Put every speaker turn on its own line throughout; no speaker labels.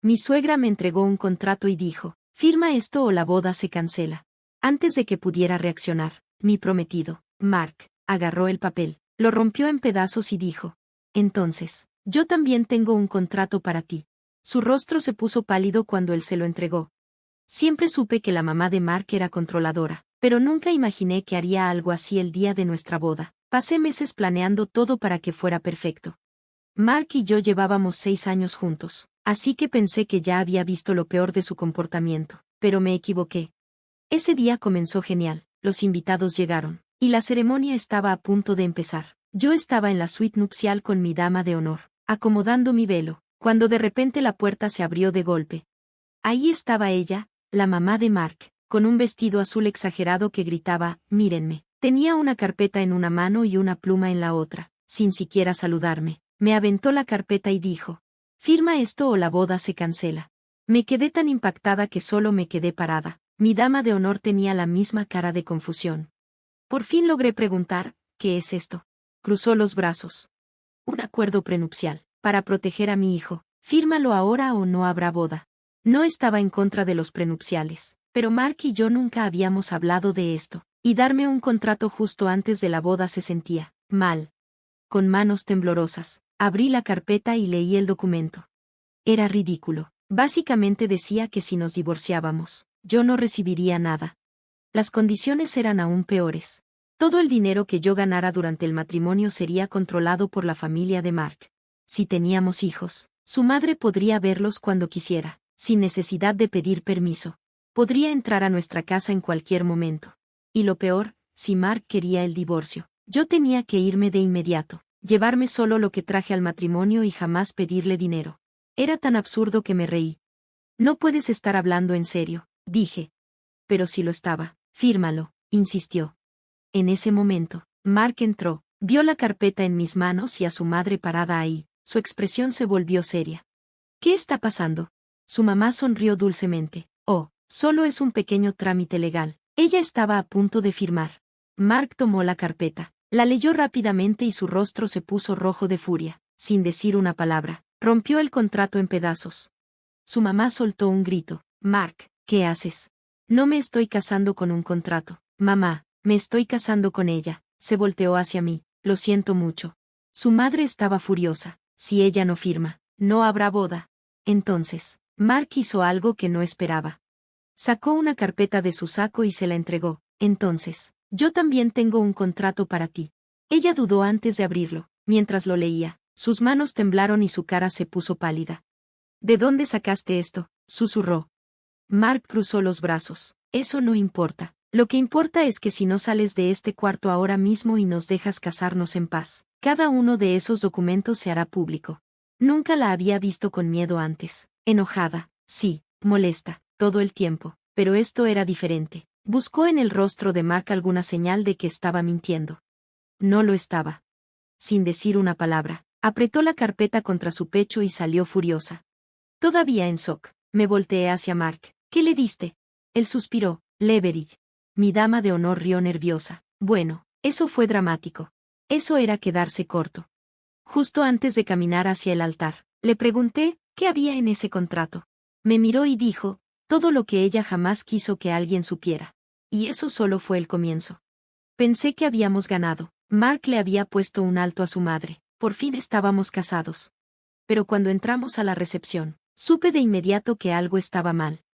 Mi suegra me entregó un contrato y dijo, firma esto o la boda se cancela. Antes de que pudiera reaccionar, mi prometido, Mark, agarró el papel, lo rompió en pedazos y dijo, entonces, yo también tengo un contrato para ti. Su rostro se puso pálido cuando él se lo entregó. Siempre supe que la mamá de Mark era controladora, pero nunca imaginé que haría algo así el día de nuestra boda. Pasé meses planeando todo para que fuera perfecto. Mark y yo llevábamos 6 años juntos, así que pensé que ya había visto lo peor de su comportamiento, pero me equivoqué. Ese día comenzó genial, los invitados llegaron, y la ceremonia estaba a punto de empezar. Yo estaba en la suite nupcial con mi dama de honor, acomodando mi velo, cuando de repente la puerta se abrió de golpe. Ahí estaba ella, la mamá de Mark, con un vestido azul exagerado que gritaba, mírenme. Tenía una carpeta en una mano y una pluma en la otra, sin siquiera saludarme. Me aventó la carpeta y dijo, firma esto o la boda se cancela. Me quedé tan impactada que solo me quedé parada. Mi dama de honor tenía la misma cara de confusión. Por fin logré preguntar, ¿qué es esto? Cruzó los brazos. Un acuerdo prenupcial, para proteger a mi hijo. Fírmalo ahora o no habrá boda. No estaba en contra de los prenupciales, pero Mark y yo nunca habíamos hablado de esto, y darme un contrato justo antes de la boda se sentía mal. Con manos temblorosas, abrí la carpeta y leí el documento. Era ridículo. Básicamente decía que si nos divorciábamos, yo no recibiría nada. Las condiciones eran aún peores. Todo el dinero que yo ganara durante el matrimonio sería controlado por la familia de Mark. Si teníamos hijos, su madre podría verlos cuando quisiera, sin necesidad de pedir permiso. Podría entrar a nuestra casa en cualquier momento. Y lo peor, si Mark quería el divorcio, yo tenía que irme de inmediato, llevarme solo lo que traje al matrimonio y jamás pedirle dinero. Era tan absurdo que me reí. No puedes estar hablando en serio, dije. Pero si lo estaba, fírmalo, insistió. En ese momento, Mark entró, vio la carpeta en mis manos y a su madre parada ahí. Su expresión se volvió seria. ¿Qué está pasando? Su mamá sonrió dulcemente. Oh, solo es un pequeño trámite legal. Ella estaba a punto de firmar. Mark tomó la carpeta, la leyó rápidamente y su rostro se puso rojo de furia. Sin decir una palabra, rompió el contrato en pedazos. Su mamá soltó un grito. Mark, ¿qué haces? No me estoy casando con un contrato. Mamá, me estoy casando con ella. Se volteó hacia mí. Lo siento mucho. Su madre estaba furiosa. Si ella no firma, no habrá boda. Entonces, Mark hizo algo que no esperaba. Sacó una carpeta de su saco y se la entregó. Entonces, yo también tengo un contrato para ti. Ella dudó antes de abrirlo. Mientras lo leía, sus manos temblaron y su cara se puso pálida. ¿De dónde sacaste esto?, susurró. Mark cruzó los brazos. Eso no importa. Lo que importa es que si no sales de este cuarto ahora mismo y nos dejas casarnos en paz, cada uno de esos documentos se hará público. Nunca la había visto con miedo antes. Enojada, sí, molesta, todo el tiempo, pero esto era diferente. Buscó en el rostro de Mark alguna señal de que estaba mintiendo. No lo estaba. Sin decir una palabra, apretó la carpeta contra su pecho y salió furiosa. Todavía en shock, me volteé hacia Mark. ¿Qué le diste? Él suspiró. Leverage. Mi dama de honor rió nerviosa. Bueno, eso fue dramático. Eso era quedarse corto. Justo antes de caminar hacia el altar, le pregunté, ¿qué había en ese contrato? Me miró y dijo, todo lo que ella jamás quiso que alguien supiera. Y eso solo fue el comienzo. Pensé que habíamos ganado. Mark le había puesto un alto a su madre. Por fin estábamos casados. Pero cuando entramos a la recepción, supe de inmediato que algo estaba mal.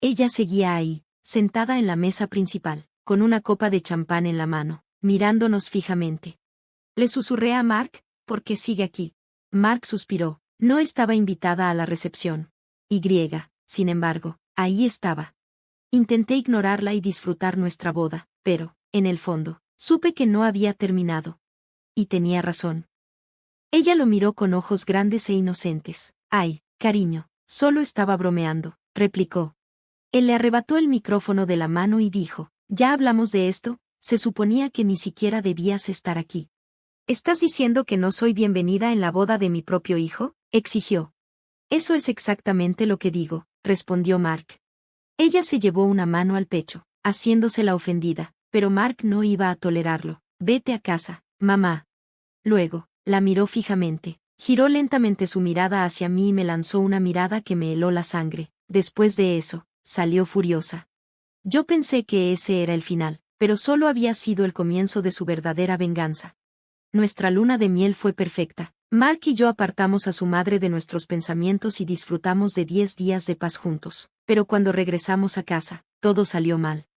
Ella seguía ahí, sentada en la mesa principal, con una copa de champán en la mano, mirándonos fijamente. Le susurré a Mark, ¿por qué sigue aquí? Mark suspiró. No estaba invitada a la recepción. Sin embargo, ahí estaba. Intenté ignorarla y disfrutar nuestra boda, pero, en el fondo, supe que no había terminado. Y tenía razón. Ella lo miró con ojos grandes e inocentes. Ay, cariño, solo estaba bromeando, replicó. Él le arrebató el micrófono de la mano y dijo, ya hablamos de esto, se suponía que ni siquiera debías estar aquí. ¿Estás diciendo que no soy bienvenida en la boda de mi propio hijo?, exigió. Eso es exactamente lo que digo, respondió Mark. Ella se llevó una mano al pecho, haciéndose la ofendida, pero Mark no iba a tolerarlo. Vete a casa, mamá. Luego, la miró fijamente. Giró lentamente su mirada hacia mí y me lanzó una mirada que me heló la sangre. Después de eso, salió furiosa. Yo pensé que ese era el final, pero solo había sido el comienzo de su verdadera venganza. Nuestra luna de miel fue perfecta. Mark y yo apartamos a su madre de nuestros pensamientos y disfrutamos de 10 días de paz juntos. Pero cuando regresamos a casa, todo salió mal.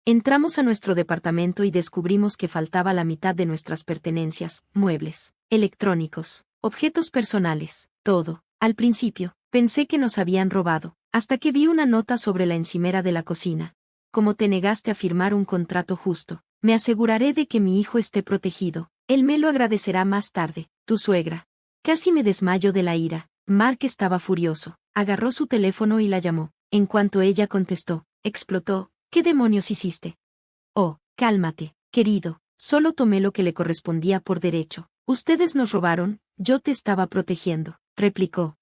Entramos a nuestro departamento y descubrimos que faltaba la mitad de nuestras pertenencias, muebles, electrónicos, objetos personales, todo. Al principio, pensé que nos habían robado, hasta que vi una nota sobre la encimera de la cocina. Como te negaste a firmar un contrato justo, me aseguraré de que mi hijo esté protegido. Él me lo agradecerá más tarde, tu suegra. Casi me desmayo de la ira. Mark estaba furioso. Agarró su teléfono y la llamó. En cuanto ella contestó, explotó. ¿Qué demonios hiciste? Oh, cálmate, querido. Solo tomé lo que le correspondía por derecho. Ustedes nos robaron, yo te estaba protegiendo, replicó.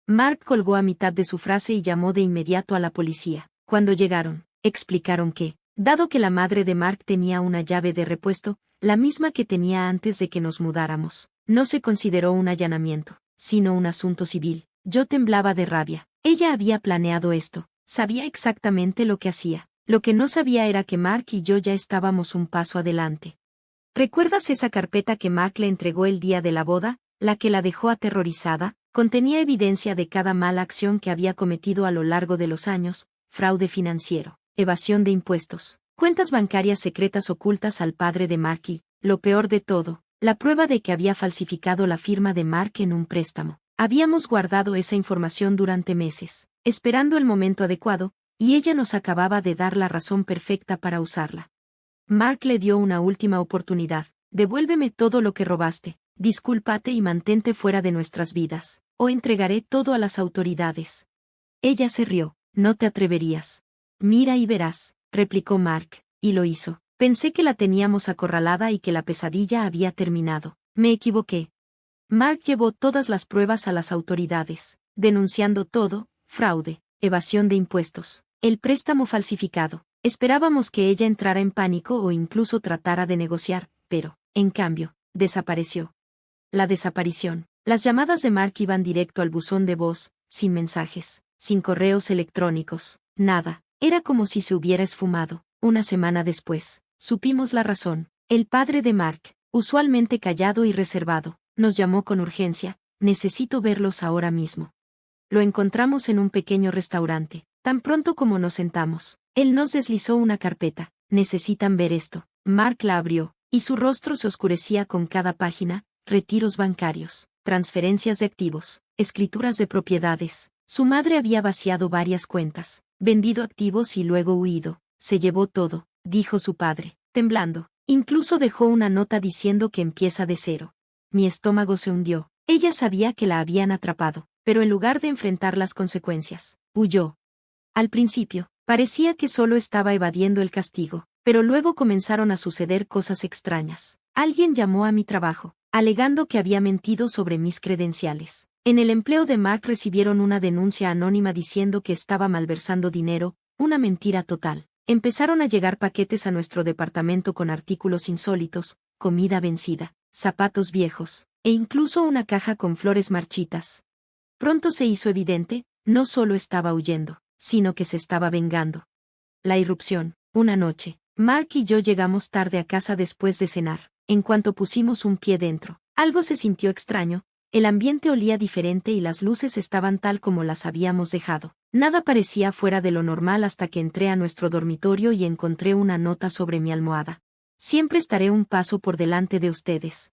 Mark colgó a mitad de su frase y llamó de inmediato a la policía. Cuando llegaron, explicaron que, dado que la madre de Mark tenía una llave de repuesto, la misma que tenía antes de que nos mudáramos, no se consideró un allanamiento, sino un asunto civil. Yo temblaba de rabia. Ella había planeado esto, sabía exactamente lo que hacía. Lo que no sabía era que Mark y yo ya estábamos un paso adelante. ¿Recuerdas esa carpeta que Mark le entregó el día de la boda, la que la dejó aterrorizada? Contenía evidencia de cada mala acción que había cometido a lo largo de los años: fraude financiero, evasión de impuestos, cuentas bancarias secretas ocultas al padre de Mark y, lo peor de todo, la prueba de que había falsificado la firma de Mark en un préstamo. Habíamos guardado esa información durante meses, esperando el momento adecuado, y ella nos acababa de dar la razón perfecta para usarla. Mark le dio una última oportunidad. Devuélveme todo lo que robaste, discúlpate y mantente fuera de nuestras vidas, o entregaré todo a las autoridades. Ella se rió. No te atreverías. Mira y verás, replicó Mark, y lo hizo. Pensé que la teníamos acorralada y que la pesadilla había terminado. Me equivoqué. Mark llevó todas las pruebas a las autoridades, denunciando todo: fraude, evasión de impuestos, el préstamo falsificado. Esperábamos que ella entrara en pánico o incluso tratara de negociar, pero, en cambio, desapareció. La desaparición. Las llamadas de Mark iban directo al buzón de voz, sin mensajes, sin correos electrónicos, nada. Era como si se hubiera esfumado. Una semana después, supimos la razón. El padre de Mark, usualmente callado y reservado, nos llamó con urgencia: necesito verlos ahora mismo. Lo encontramos en un pequeño restaurante. Tan pronto como nos sentamos, él nos deslizó una carpeta. Necesitan ver esto. Mark la abrió, y su rostro se oscurecía con cada página: retiros bancarios, transferencias de activos, escrituras de propiedades. Su madre había vaciado varias cuentas, vendido activos y luego huido. Se llevó todo, dijo su padre, temblando. Incluso dejó una nota diciendo que empieza de cero. Mi estómago se hundió. Ella sabía que la habían atrapado, pero en lugar de enfrentar las consecuencias, huyó. Al principio, parecía que solo estaba evadiendo el castigo, pero luego comenzaron a suceder cosas extrañas. Alguien llamó a mi trabajo, alegando que había mentido sobre mis credenciales. En el empleo de Mark recibieron una denuncia anónima diciendo que estaba malversando dinero, una mentira total. Empezaron a llegar paquetes a nuestro departamento con artículos insólitos, comida vencida, zapatos viejos, e incluso una caja con flores marchitas. Pronto se hizo evidente, no solo estaba huyendo, sino que se estaba vengando. La irrupción. Una noche, Mark y yo llegamos tarde a casa después de cenar. En cuanto pusimos un pie dentro, algo se sintió extraño. El ambiente olía diferente y las luces estaban tal como las habíamos dejado. Nada parecía fuera de lo normal hasta que entré a nuestro dormitorio y encontré una nota sobre mi almohada. Siempre estaré un paso por delante de ustedes.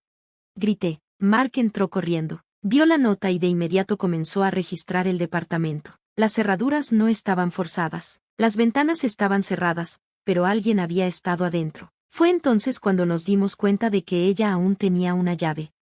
Grité. Mark entró corriendo. Vio la nota y de inmediato comenzó a registrar el departamento. Las cerraduras no estaban forzadas. Las ventanas estaban cerradas, pero alguien había estado adentro. Fue entonces cuando nos dimos cuenta de que ella aún tenía una llave.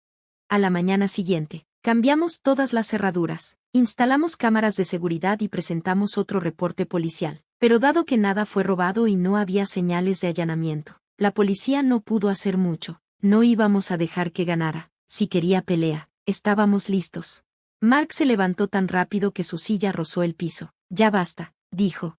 A la mañana siguiente, cambiamos todas las cerraduras, instalamos cámaras de seguridad y presentamos otro reporte policial. Pero dado que nada fue robado y no había señales de allanamiento, la policía no pudo hacer mucho. No íbamos a dejar que ganara. Si quería pelea, estábamos listos. Mark se levantó tan rápido que su silla rozó el piso. Ya basta, dijo.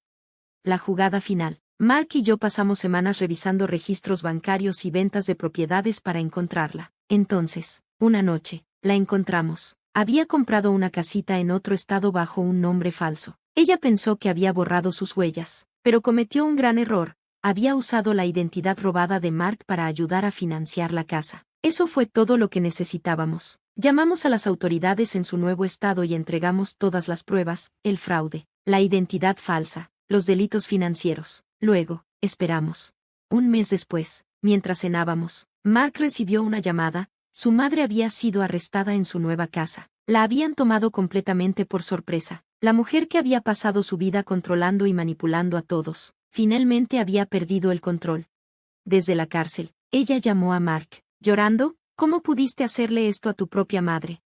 La jugada final. Mark y yo pasamos semanas revisando registros bancarios y ventas de propiedades para encontrarla. Entonces, una noche, La encontramos. Había comprado una casita en otro estado bajo un nombre falso. Ella pensó que había borrado sus huellas, pero cometió un gran error. Había usado la identidad robada de Mark para ayudar a financiar la casa. Eso fue todo lo que necesitábamos. Llamamos a las autoridades en su nuevo estado y entregamos todas las pruebas: el fraude, la identidad falsa, los delitos financieros. Luego, esperamos. Un mes después, mientras cenábamos, Mark recibió una llamada. Su madre había sido arrestada en su nueva casa. La habían tomado completamente por sorpresa. La mujer que había pasado su vida controlando y manipulando a todos, finalmente había perdido el control. Desde la cárcel, ella llamó a Mark, llorando: ¿cómo pudiste hacerle esto a tu propia madre?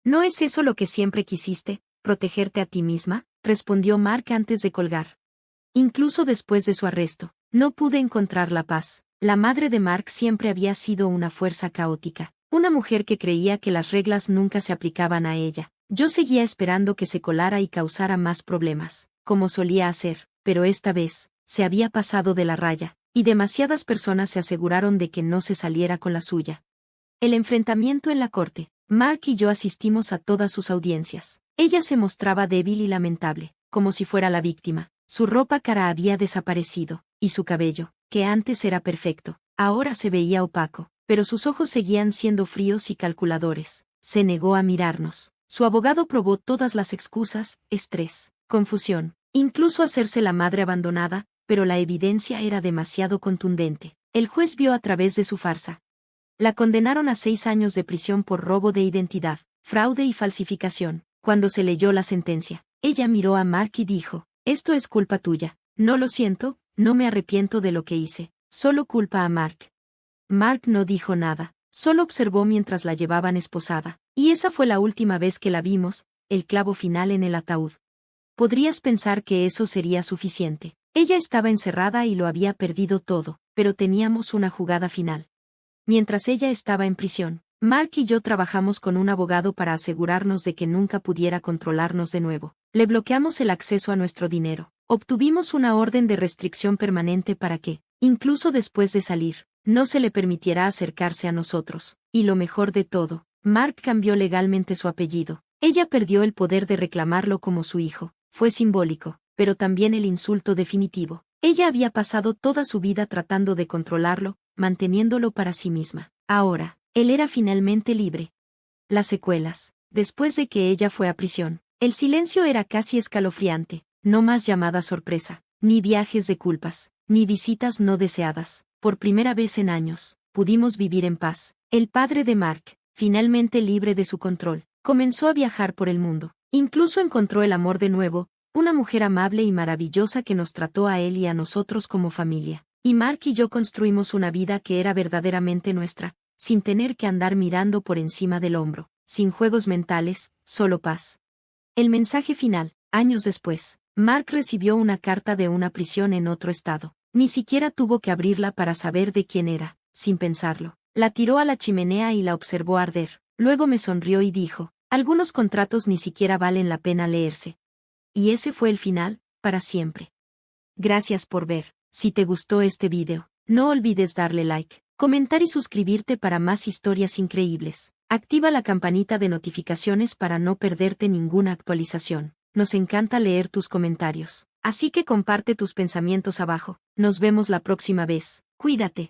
¿No es eso lo que siempre quisiste, protegerte a ti misma?, respondió Mark antes de colgar. Incluso después de su arresto, no pude encontrar la paz. La madre de Mark siempre había sido una fuerza caótica, una mujer que creía que las reglas nunca se aplicaban a ella. Yo seguía esperando que se colara y causara más problemas, como solía hacer, pero esta vez, se había pasado de la raya, y demasiadas personas se aseguraron de que no se saliera con la suya. El enfrentamiento en la corte. Mark y yo asistimos a todas sus audiencias. Ella se mostraba débil y lamentable, como si fuera la víctima. Su ropa cara había desaparecido, y su cabello, que antes era perfecto, ahora se veía opaco, pero sus ojos seguían siendo fríos y calculadores. Se negó a mirarnos. Su abogado probó todas las excusas: estrés, confusión, incluso hacerse la madre abandonada, pero la evidencia era demasiado contundente. El juez vio a través de su farsa. La condenaron a 6 años de prisión por robo de identidad, fraude y falsificación. Cuando se leyó la sentencia, ella miró a Mark y dijo: esto es culpa tuya. No lo siento, no me arrepiento de lo que hice, solo culpa a Mark. Mark no dijo nada, solo observó mientras la llevaban esposada. Y esa fue la última vez que la vimos, el clavo final en el ataúd. Podrías pensar que eso sería suficiente. Ella estaba encerrada y lo había perdido todo, pero teníamos una jugada final. Mientras ella estaba en prisión, Mark y yo trabajamos con un abogado para asegurarnos de que nunca pudiera controlarnos de nuevo. Le bloqueamos el acceso a nuestro dinero. Obtuvimos una orden de restricción permanente para que, incluso después de salir, no se le permitiera acercarse a nosotros. Y lo mejor de todo, Mark cambió legalmente su apellido. Ella perdió el poder de reclamarlo como su hijo. Fue simbólico, pero también el insulto definitivo. Ella había pasado toda su vida tratando de controlarlo, manteniéndolo para sí misma. Ahora, él era finalmente libre. Las secuelas. Después de que ella fue a prisión, el silencio era casi escalofriante. No más llamadas sorpresa, ni viajes de culpas, ni visitas no deseadas. Por primera vez en años, pudimos vivir en paz. El padre de Mark, finalmente libre de su control, comenzó a viajar por el mundo. Incluso encontró el amor de nuevo, una mujer amable y maravillosa que nos trató a él y a nosotros como familia. Y Mark y yo construimos una vida que era verdaderamente nuestra, sin tener que andar mirando por encima del hombro, sin juegos mentales, solo paz. El mensaje final. Años después, Mark recibió una carta de una prisión en otro estado. Ni siquiera tuvo que abrirla para saber de quién era. Sin pensarlo, la tiró a la chimenea y la observó arder. Luego me sonrió y dijo: algunos contratos ni siquiera valen la pena leerse. Y ese fue el final, para siempre. Gracias por ver. Si te gustó este video, no olvides darle like, comentar y suscribirte para más historias increíbles. Activa la campanita de notificaciones para no perderte ninguna actualización. Nos encanta leer tus comentarios, así que comparte tus pensamientos abajo. Nos vemos la próxima vez. Cuídate.